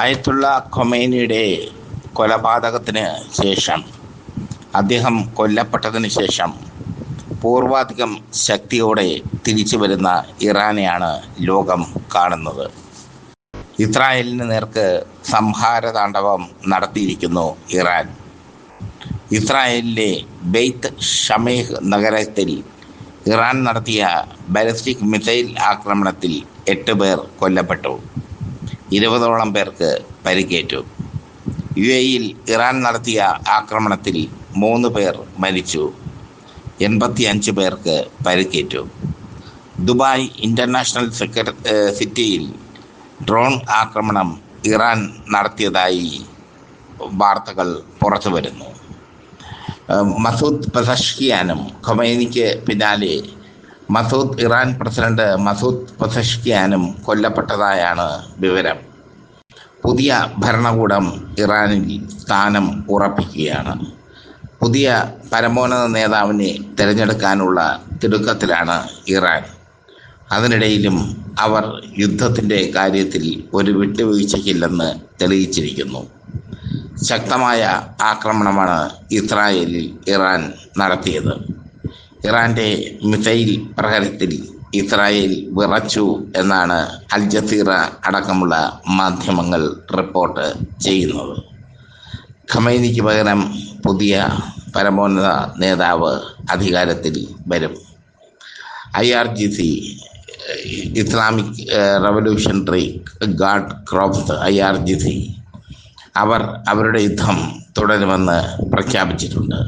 ആയത്തുള്ള ഖൊമൈനിയുടെ കൊലപാതകത്തിന് ശേഷം, അദ്ദേഹം കൊല്ലപ്പെട്ടതിന് ശേഷം പൂർവാധികം ശക്തിയോടെ തിരിച്ചു വരുന്ന ഇറാനെയാണ് ലോകം കാണുന്നത്. ഇസ്രായേലിന് നേർക്ക് സംഹാരതാണ്ഡവം നടത്തിയിരിക്കുന്നു ഇറാൻ. ഇസ്രായേലിലെ ബെയ്ത്ത് ഷമേഹ് നഗരത്തിൽ ഇറാൻ നടത്തിയ ബാലിസ്റ്റിക് മിസൈൽ ആക്രമണത്തിൽ 8 പേർ കൊല്ലപ്പെട്ടു, 20ഓളം പേർക്ക് പരിക്കേറ്റു. UAEയിൽ ഇറാൻ നടത്തിയ ആക്രമണത്തിൽ 3 പേർ മരിച്ചു, 85 പേർക്ക് പരിക്കേറ്റു. ദുബായ് ഇൻ്റർനാഷണൽ സിറ്റിയിൽ ഡ്രോൺ ആക്രമണം ഇറാൻ നടത്തിയതായി വാർത്തകൾ പുറത്തു വരുന്നു. മസൂദ് പെസഷ്കിയാനും ഖൊമൈനിക്ക് പിന്നാലെ ഇറാൻ പ്രസിഡന്റ് മസൂദ് പെസഷ്കിയാനും കൊല്ലപ്പെട്ടതായാണ് വിവരം. പുതിയ ഭരണകൂടം ഇറാനിൽ സ്ഥാനം ഉറപ്പിക്കുകയാണ്. പുതിയ പരമോന്നത നേതാവിനെ തിരഞ്ഞെടുക്കാനുള്ള തിടുക്കത്തിലാണ് ഇറാൻ. അതിനിടയിലും അവർ യുദ്ധത്തിൻ്റെ കാര്യത്തിൽ ഒരു വിട്ടുവീഴ്ചയ്ക്കില്ലെന്ന് തെളിയിച്ചിരിക്കുന്നു. ശക്തമായ ആക്രമണമാണ് ഇസ്രായേലിൽ ഇറാൻ നടത്തിയത്. ഇറാൻ്റെ മിസൈൽ പ്രഹരത്തിൽ ഇസ്രായേൽ വിറച്ചു എന്നാണ് അൽ ജസീറ അടക്കമുള്ള മാധ്യമങ്ങൾ റിപ്പോർട്ട് ചെയ്യുന്നത്. ഖമൈനിക്ക് പകരം പുതിയ പരമോന്നത നേതാവ് അധികാരത്തിൽ വരും. IRGC, Islamic revolutionary guard crops IRGC, അവർ അവരുടെ യുദ്ധം തുടരുമെന്ന് പ്രഖ്യാപിച്ചിട്ടുണ്ട്.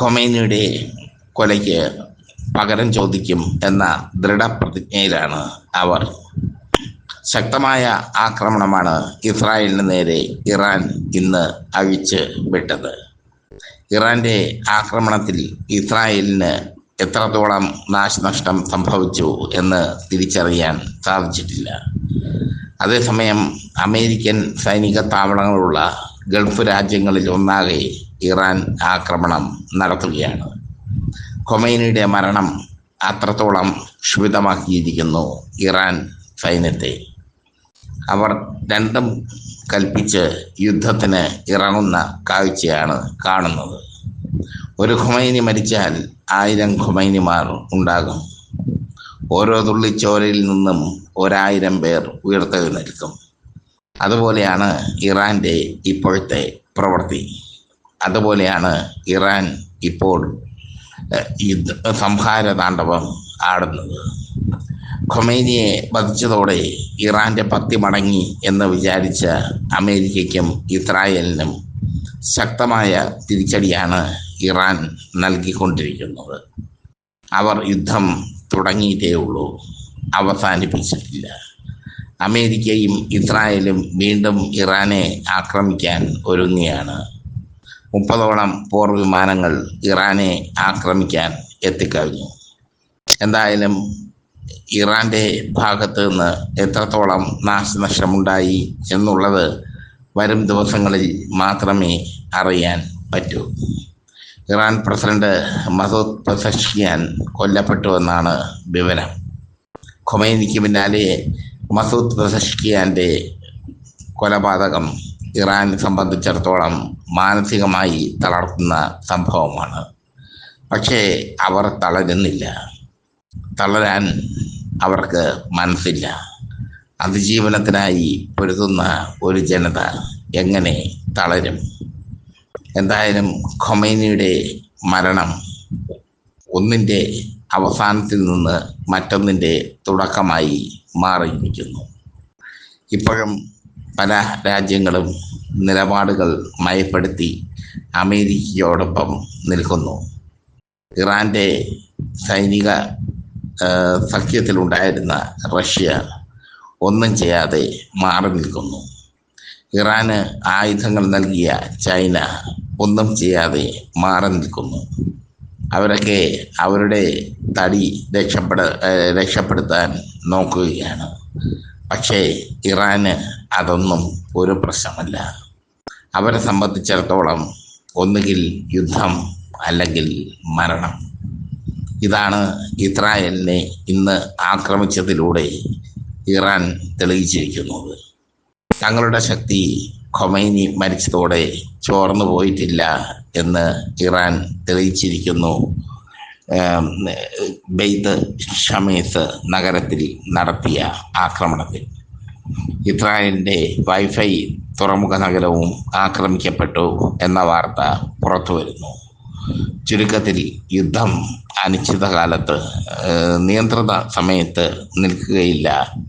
ഖൊമൈനിയുടെ കൊലയ്ക്ക് പകരം ചോദിക്കും എന്ന ദൃഢപ്രതിജ്ഞയിലാണ് അവർ. ശക്തമായ ആക്രമണമാണ് ഇസ്രായേലിന് നേരെ ഇറാൻ ഇന്ന് അഴിച്ച് വിട്ടത്. ഇറാൻ്റെ ആക്രമണത്തിൽ ഇസ്രായേലിന് എത്രത്തോളം നാശനഷ്ടം സംഭവിച്ചു എന്ന് തിരിച്ചറിയാൻ സാധിച്ചിട്ടില്ല. അതേസമയം അമേരിക്കൻ സൈനിക താവളങ്ങളുള്ള ഗൾഫ് രാജ്യങ്ങളിൽ ഒന്നാകെ ഇറാൻ ആക്രമണം നടത്തുകയാണ്. ഖൊമൈനിയുടെ മരണം അത്രത്തോളം ക്ഷുഭിതമാക്കിയിരിക്കുന്നു ഇറാൻ സൈന്യത്തെ. അവർ രണ്ടും കൽപ്പിച്ച് യുദ്ധത്തിന് ഇറങ്ങുന്ന കാഴ്ചയാണ് കാണുന്നത്. ഒരു ഖൊമൈനി മരിച്ചാൽ 1000 ഖൊമൈനിമാർ ഉണ്ടാകും. ഓരോ തുള്ളി ചോരയിൽ നിന്നും 1000 പേർ ഉയർത്തെഴുന്നേൽക്കും. അതുപോലെയാണ് ഇറാൻ്റെ ഇപ്പോഴത്തെ പ്രവൃത്തി. അതുപോലെയാണ് ഇറാൻ ഇപ്പോൾ സംഹാര താണ്ഡവം ആടുന്നത്. ഖൊമൈനിയെ വധിച്ചതോടെ ഇറാൻ്റെ പത്തി മടങ്ങി എന്ന് വിചാരിച്ച അമേരിക്കയ്ക്കും ഇസ്രായേലിനും ശക്തമായ തിരിച്ചടിയാണ് ഇറാൻ നൽകിക്കൊണ്ടിരിക്കുന്നത്. അവർ യുദ്ധം തുടങ്ങിയിട്ടേ ഉള്ളൂ, അവസാനിപ്പിച്ചിട്ടില്ല. അമേരിക്കയും ഇസ്രായേലും വീണ്ടും ഇറാനെ ആക്രമിക്കാൻ ഒരുങ്ങിയാണ്. 30ഓളം പോർ വിമാനങ്ങൾ ഇറാനെ ആക്രമിക്കാൻ എത്തിക്കഴിഞ്ഞു. എന്തായാലും ഇറാൻ്റെ ഭാഗത്ത് നിന്ന് എത്രത്തോളം നാശനഷ്ടമുണ്ടായി എന്നുള്ളത് വരും ദിവസങ്ങളിൽ മാത്രമേ അറിയാൻ പറ്റൂ. ഇറാൻ പ്രസിഡന്റ് മസൂദ് പെസഷ്കിയാൻ കൊല്ലപ്പെട്ടുവെന്നാണ് വിവരം. ഖൊമൈനിക്ക് പിന്നാലെ മസൂദ് പെസഷ്കിയാൻ്റെ കൊലപാതകം ഇറാനെ സംബന്ധിച്ചിടത്തോളം മാനസികമായി തളർത്തുന്ന സംഭവമാണ്. പക്ഷേ അവർ തളരുന്നില്ല. തളരാൻ അവർക്ക് മനസ്സില്ല. അതിജീവനത്തിനായി പൊരുതുന്ന ഒരു ജനത എങ്ങനെ തളരും? എന്തായാലും ഖൊമൈനിയുടെ മരണം ഒന്നിൻ്റെ അവസാനത്തിൽ നിന്ന് മറ്റൊന്നിൻ്റെ തുടക്കമായി മാറിയിരിക്കുന്നു. ഇപ്പോഴും പല രാജ്യങ്ങളും നിലപാടുകൾ മയപ്പെടുത്തി അമേരിക്കയോടൊപ്പം നിൽക്കുന്നു. ഇറാൻ്റെ സൈനിക സഖ്യത്തിലുണ്ടായിരുന്ന റഷ്യ ഒന്നും ചെയ്യാതെ മാറി നിൽക്കുന്നു. ഇറാന് ആയുധങ്ങൾ നൽകിയ ചൈന ഒന്നും ചെയ്യാതെ മാറി നിൽക്കുന്നു. അവരൊക്കെ അവരുടെ തടി രക്ഷപ്പെടുത്താൻ നോക്കുകയാണ്. പക്ഷേ ഇറാന് അതൊന്നും ഒരു പ്രശ്നമല്ല. അവരെ സംബന്ധിച്ചിടത്തോളം ഒന്നുകിൽ യുദ്ധം അല്ലെങ്കിൽ മരണം. ഇതാണ് ഇസ്രായേലിനെ ഇന്ന് ആക്രമിച്ചതിലൂടെ ഇറാൻ തെളിയിച്ചിരിക്കുന്നത്. തങ്ങളുടെ ശക്തി ഖൊമൈനി മരിച്ചതോടെ ചോർന്നു പോയിട്ടില്ല എന്ന് ഇറാൻ തെളിയിച്ചിരിക്കുന്നു. ബെയ്ത്ത് ഷമീസ് നഗരത്തിൽ നടത്തിയ ആക്രമണത്തിൽ ഇസ്രായേലിൻ്റെ വൈഫൈ തുറമുഖ നഗരവും ആക്രമിക്കപ്പെട്ടു എന്ന വാർത്ത പുറത്തു വരുന്നു. ചുരുക്കത്തിൽ യുദ്ധം അനിശ്ചിതകാലത്ത് നിയന്ത്രിത സമയത്ത് നിൽക്കുകയില്ല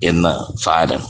എന്ന് സാരം.